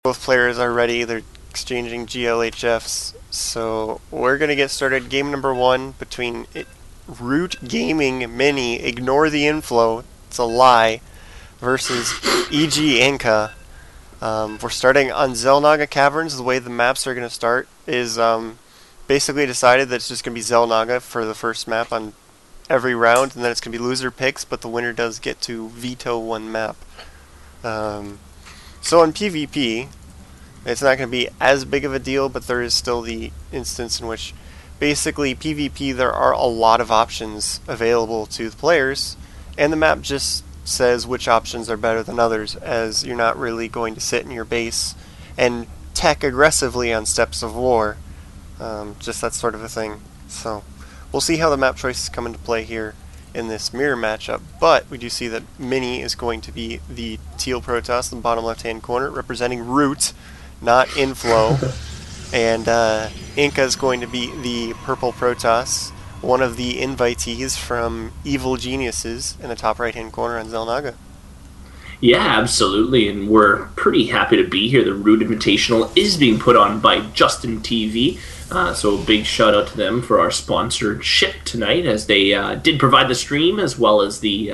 Both players are ready. They're exchanging GLHFs. So we're going to get started. Game number 1 between RootGaming Mini, ignore the inflow, it's a lie, versus EG Inka. We're starting on Xel'Naga Caverns. The way the maps are going to start is basically decided that it's just going to be Xel'Naga for the first map on every round, and then it's going to be loser picks, but the winner does get to veto one map. So in PvP, it's not going to be as big of a deal, but there is still the instance in which basically PvP there are a lot of options available to the players, and the map just says which options are better than others, as you're not really going to sit in your base and tech aggressively on Steps of War. Just that sort of a thing. So we'll see how the map choices come into play here in this mirror matchup, but we do see that Mini is going to be the teal Protoss in the bottom left hand corner, representing Root, not Inflow, and Inka is going to be the purple Protoss, one of the invitees from Evil Geniuses in the top right hand corner on Xel'Naga. Yeah, absolutely, and we're pretty happy to be here. The Root Invitational is being put on by Justin TV, so a big shout out to them for our sponsorship tonight, as they did provide the stream as well as the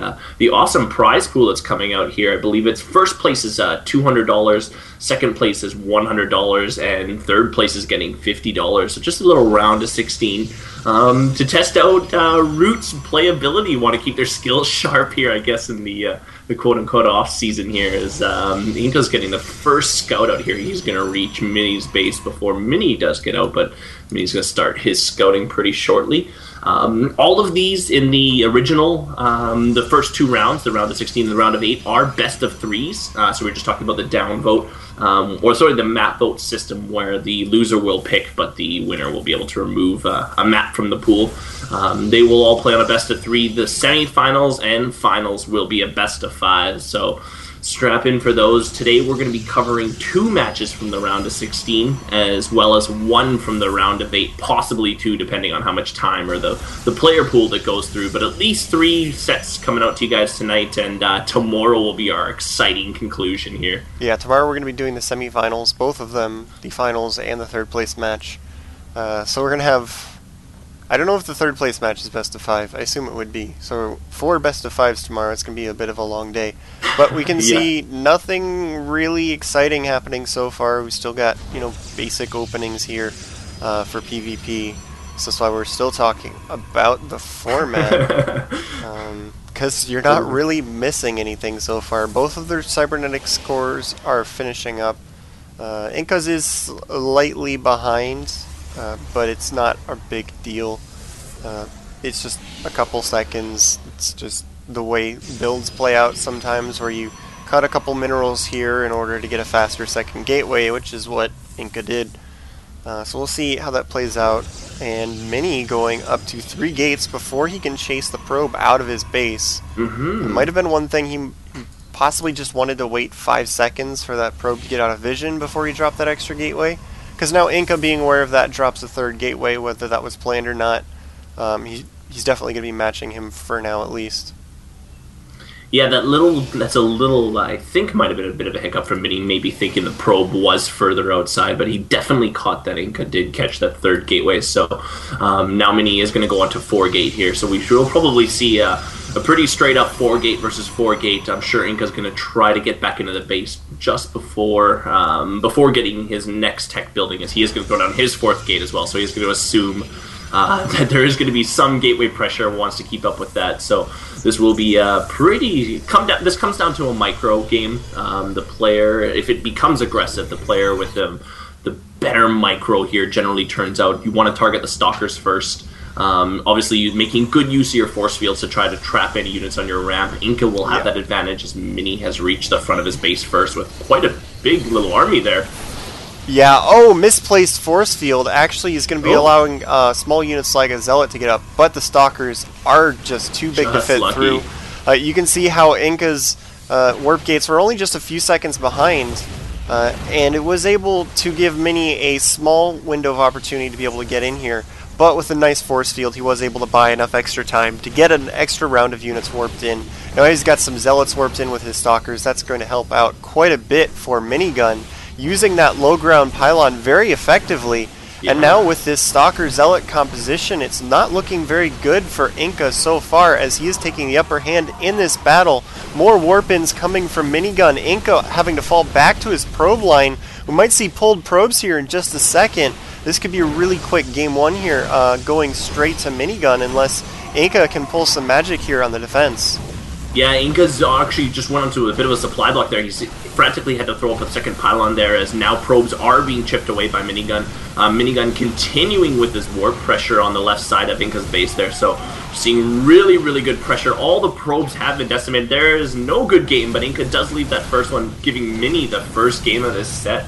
awesome prize pool that's coming out here. I believe it's first place is $200, second place is $100, and third place is getting $50. So just a little round of 16 to test out Root's playability. Want to keep their skills sharp here, I guess, in the quote-unquote off-season here, as Inka's getting the first scout out here. He's going to reach Mini's base before Mini does get out, but Mini's going to start his scouting pretty shortly. All of these in the original, the first two rounds, the round of 16 and the round of 8, are best of 3s. So we're just talking about the down vote, the map vote system, where the loser will pick, but the winner will be able to remove a map from the pool. They will all play on a best of 3. The semifinals and finals will be a best of 5. So strap in for those. Today we're going to be covering 2 matches from the round of 16, as well as 1 from the round of 8, possibly 2 depending on how much time or the player pool that goes through, but at least 3 sets coming out to you guys tonight, and tomorrow will be our exciting conclusion here. Yeah, tomorrow we're going to be doing the semifinals, both of them, the finals and the third place match. So we're going to have, I don't know if the third place match is best of 5. I assume it would be. So 4 best of 5s tomorrow. It's going to be a bit of a long day. But we can see nothing really exciting happening so far. We still got, basic openings here for PvP. So that's why we're still talking about the format. Because you're not really missing anything so far. Both of their cybernetic scores are finishing up. Inka's is slightly behind, but it's not a big deal. It's just a couple seconds. It's just the way builds play out sometimes, where you cut a couple minerals here in order to get a faster second gateway, which is what Inka did. So we'll see how that plays out. And Mini going up to 3 gates before he can chase the probe out of his base. It might have been one thing, he possibly just wanted to wait 5 seconds for that probe to get out of vision before he dropped that extra gateway. Because now Inka, being aware of that, drops a 3rd gateway, whether that was planned or not. He's definitely going to be matching him for now, at least. Yeah, that's a little, I think, might have been a bit of a hiccup for Mini, maybe thinking the probe was further outside, but he definitely caught that Inka did catch that 3rd gateway. So now Mini is going to go on to 4-gate here, so we will probably see a pretty straight-up 4-gate versus 4-gate. I'm sure Inka's going to try to get back into the base just before getting his next tech building, as he is going to go down his 4th gate as well, so he's going to assume that there is going to be some gateway pressure, wants to keep up with that. So this will be this comes down to a micro game. The player, if it becomes aggressive, the player with the better micro here generally turns out. You want to target the stalkers first. Obviously, you're making good use of your force fields to try to trap any units on your ramp. Inka will have that advantage, as Mini has reached the front of his base first with quite a big little army there. Yeah, misplaced force field actually is going to be allowing small units like a Zealot to get up, but the Stalkers are just too big to fit through. You can see how Inka's warp gates were only just a few seconds behind, and it was able to give Mini a small window of opportunity to be able to get in here. But with a nice force field, he was able to buy enough extra time to get an extra round of units warped in. Now he's got some Zealots warped in with his Stalkers. That's going to help out quite a bit for Minigun. using that low ground pylon very effectively. Yeah. And now with this Stalker Zealot composition, it's not looking very good for Inka so far, as he is taking the upper hand in this battle. More warp-ins coming from Minigun. Inka having to fall back to his probe line. We might see pulled probes here in just a second. This could be a really quick game one here, going straight to Minigun, unless Inka can pull some magic here on the defense. Yeah, Inka's actually just went into a bit of a supply block there. He's frantically had to throw up a second pylon there, as now probes are being chipped away by Minigun. Minigun continuing with this warp pressure on the left side of Inka's base there, so seeing really, really good pressure. All the probes have been decimated. There is no good game, but Inka does leave that first one, giving Mini the first game of this set.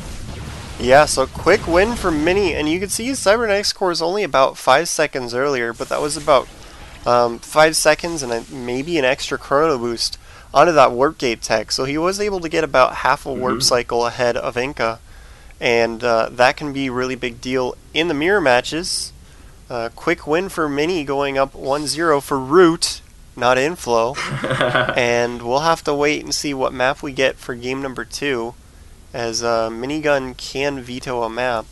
Yeah, so quick win for Mini, and you can see his cybernetics core is only about 5 seconds earlier, but that was about 5 seconds and maybe an extra chrono boost onto that warp gate tech. So he was able to get about half a warp cycle ahead of Inka, and that can be a really big deal in the mirror matches. Quick win for Mini, going up 1-0 for Root, not Inflow. And we'll have to wait and see what map we get for game number 2, as Minigun can veto a map.